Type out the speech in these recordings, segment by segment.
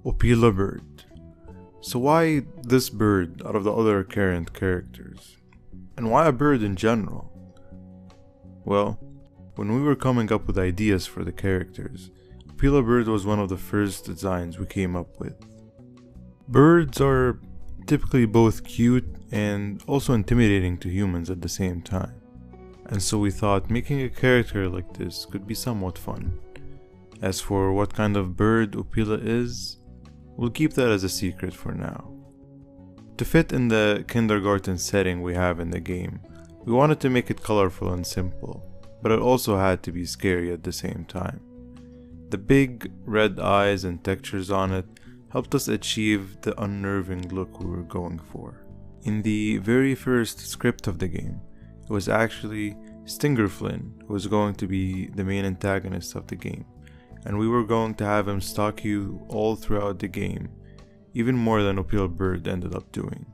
Opila bird. So why this bird out of the other current characters? And why a bird in general? Well, when we were coming up with ideas for the characters, Opila bird was one of the first designs we came up with. Birds are typically both cute and also intimidating to humans at the same time. And so we thought making a character like this could be somewhat fun. As for what kind of bird Opila is, we'll keep that as a secret for now. To fit in the kindergarten setting we have in the game, we wanted to make it colorful and simple, but it also had to be scary at the same time. The big red eyes and textures on it helped us achieve the unnerving look we were going for. In the very first script of the game, it was actually Stinger Flynn who was going to be the main antagonist of the game, and we were going to have him stalk you all throughout the game, even more than Opila Bird ended up doing.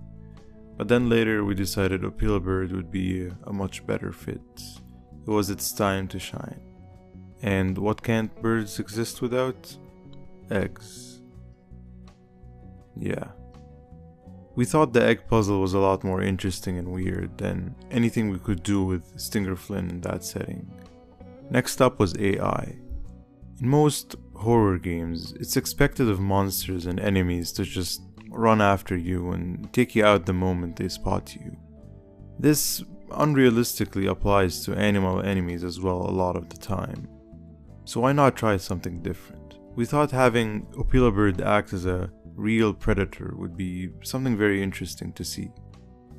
But then later we decided Opila Bird would be a much better fit. It was its time to shine. And what can't birds exist without? Eggs. Yeah. We thought the egg puzzle was a lot more interesting and weird than anything we could do with Stinger Flynn in that setting. Next up was AI. In most horror games, it's expected of monsters and enemies to just run after you and take you out the moment they spot you. This unrealistically applies to animal enemies as well a lot of the time. So why not try something different? We thought having Opila Bird act as a real predator would be something very interesting to see.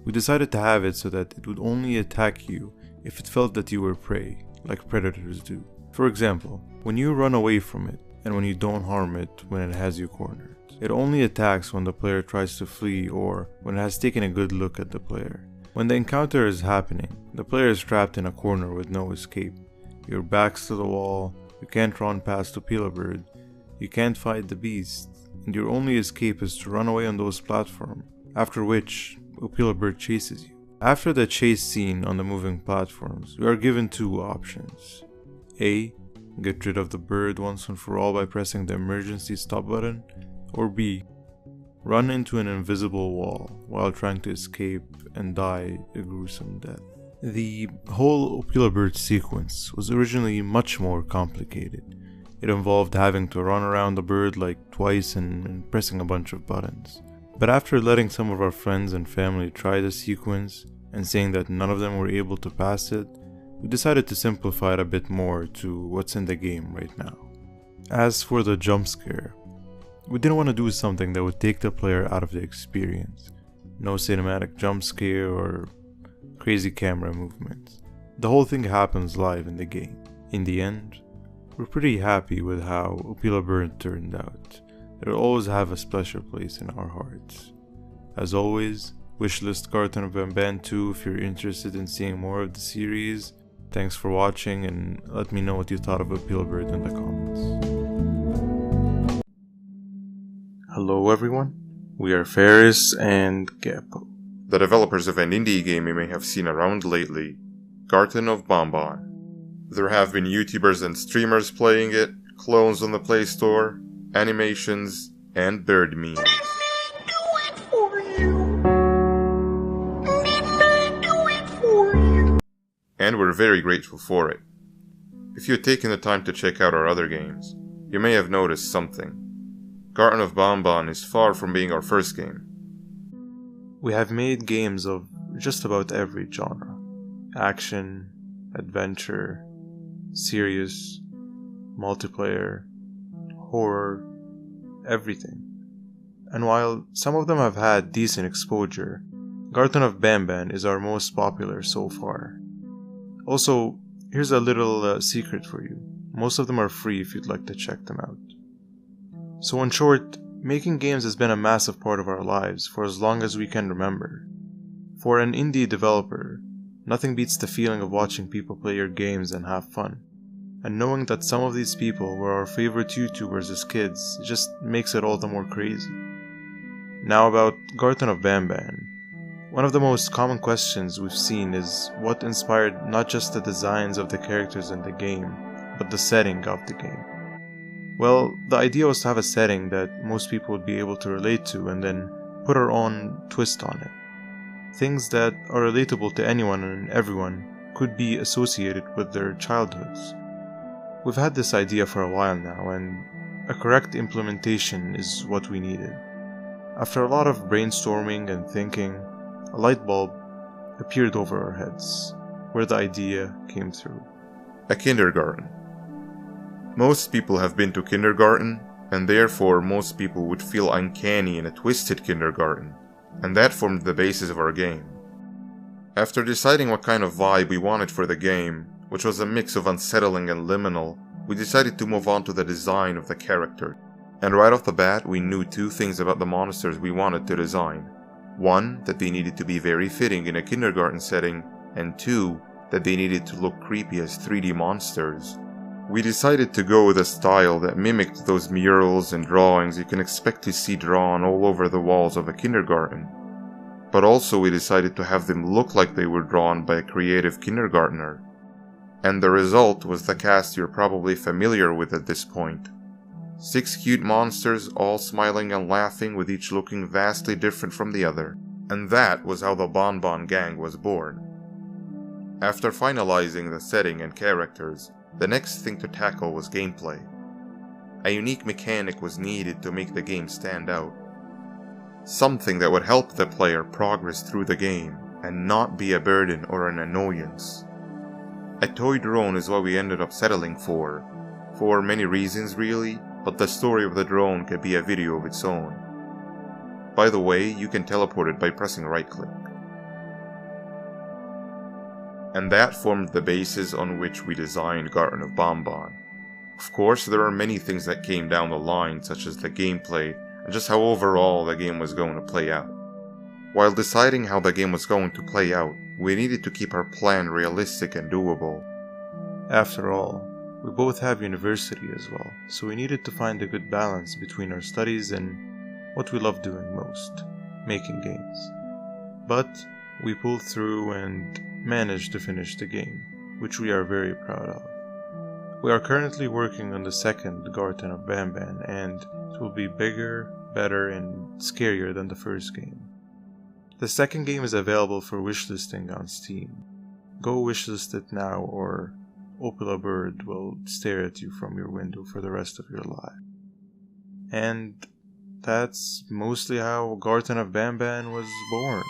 We decided to have it so that it would only attack you if it felt that you were prey, like predators do. For example, when you run away from it, and when you don't harm it when it has you cornered. It only attacks when the player tries to flee or when it has taken a good look at the player. When the encounter is happening, the player is trapped in a corner with no escape. Your back's to the wall, you can't run past Opila Bird, you can't fight the beast, and your only escape is to run away on those platforms, after which Opila Bird chases you. After the chase scene on the moving platforms, we are given two options. A. Get rid of the bird once and for all by pressing the emergency stop button, or B. Run into an invisible wall while trying to escape and die a gruesome death. The whole Opila Bird sequence was originally much more complicated. It involved having to run around the bird like twice and pressing a bunch of buttons. But after letting some of our friends and family try the sequence and saying that none of them were able to pass it, we decided to simplify it a bit more to what's in the game right now. As for the jump scare, we didn't want to do something that would take the player out of the experience. No cinematic jump scare or crazy camera movements. The whole thing happens live in the game. In the end, we're pretty happy with how Opila Bird turned out. It'll always have a special place in our hearts. As always, wishlist Garten of Banban 2 if you're interested in seeing more of the series. Thanks for watching, and let me know what you thought of Opila Bird in the comments. Hello everyone, we are Ferris and Gappo, the developers of an indie game you may have seen around lately, Garten of Banban. There have been YouTubers and streamers playing it, clones on the Play Store, animations, and bird memes. And we're very grateful for it. If you had taken the time to check out our other games, you may have noticed something. Garten of Banban is far from being our first game. We have made games of just about every genre. Action, adventure, serious, multiplayer, horror, everything. And while some of them have had decent exposure, Garten of Banban is our most popular so far. Also, here's a little secret for you. Most of them are free if you'd like to check them out. So in short, making games has been a massive part of our lives for as long as we can remember. For an indie developer, nothing beats the feeling of watching people play your games and have fun. And knowing that some of these people were our favorite YouTubers as kids just makes it all the more crazy. Now about Garten of Banban. One of the most common questions we've seen is what inspired not just the designs of the characters in the game, but the setting of the game. Well, the idea was to have a setting that most people would be able to relate to and then put our own twist on it. Things that are relatable to anyone and everyone could be associated with their childhoods. We've had this idea for a while now, and a correct implementation is what we needed. After a lot of brainstorming and thinking, a light bulb appeared over our heads, where the idea came through. A kindergarten. Most people have been to kindergarten, and therefore most people would feel uncanny in a twisted kindergarten, and that formed the basis of our game. After deciding what kind of vibe we wanted for the game, which was a mix of unsettling and liminal, we decided to move on to the design of the character. And right off the bat, we knew two things about the monsters we wanted to design. One, that they needed to be very fitting in a kindergarten setting, and two, that they needed to look creepy as 3D monsters. We decided to go with a style that mimicked those murals and drawings you can expect to see drawn all over the walls of a kindergarten. But also we decided to have them look like they were drawn by a creative kindergartner. And the result was the cast you're probably familiar with at this point. 6 cute monsters, all smiling and laughing, with each looking vastly different from the other. And that was how the Bon Bon Gang was born. After finalizing the setting and characters, the next thing to tackle was gameplay. A unique mechanic was needed to make the game stand out. Something that would help the player progress through the game and not be a burden or an annoyance. A toy drone is what we ended up settling for many reasons really, but the story of the drone could be a video of its own. By the way, you can teleport it by pressing right click. And that formed the basis on which we designed Garten of Bon Bon. Of course, there are many things that came down the line, such as the gameplay and just how overall the game was going to play out. While deciding how the game was going to play out, we needed to keep our plan realistic and doable. After all, we both have university as well, so we needed to find a good balance between our studies and what we love doing most, making games. But we pulled through and managed to finish the game, which we are very proud of. We are currently working on the second Garten of Banban, and it will be bigger, better, and scarier than the first game. The second game is available for wishlisting on Steam. Go wishlist it now, or Opala Bird will stare at you from your window for the rest of your life. And that's mostly how Garten of Banban was born.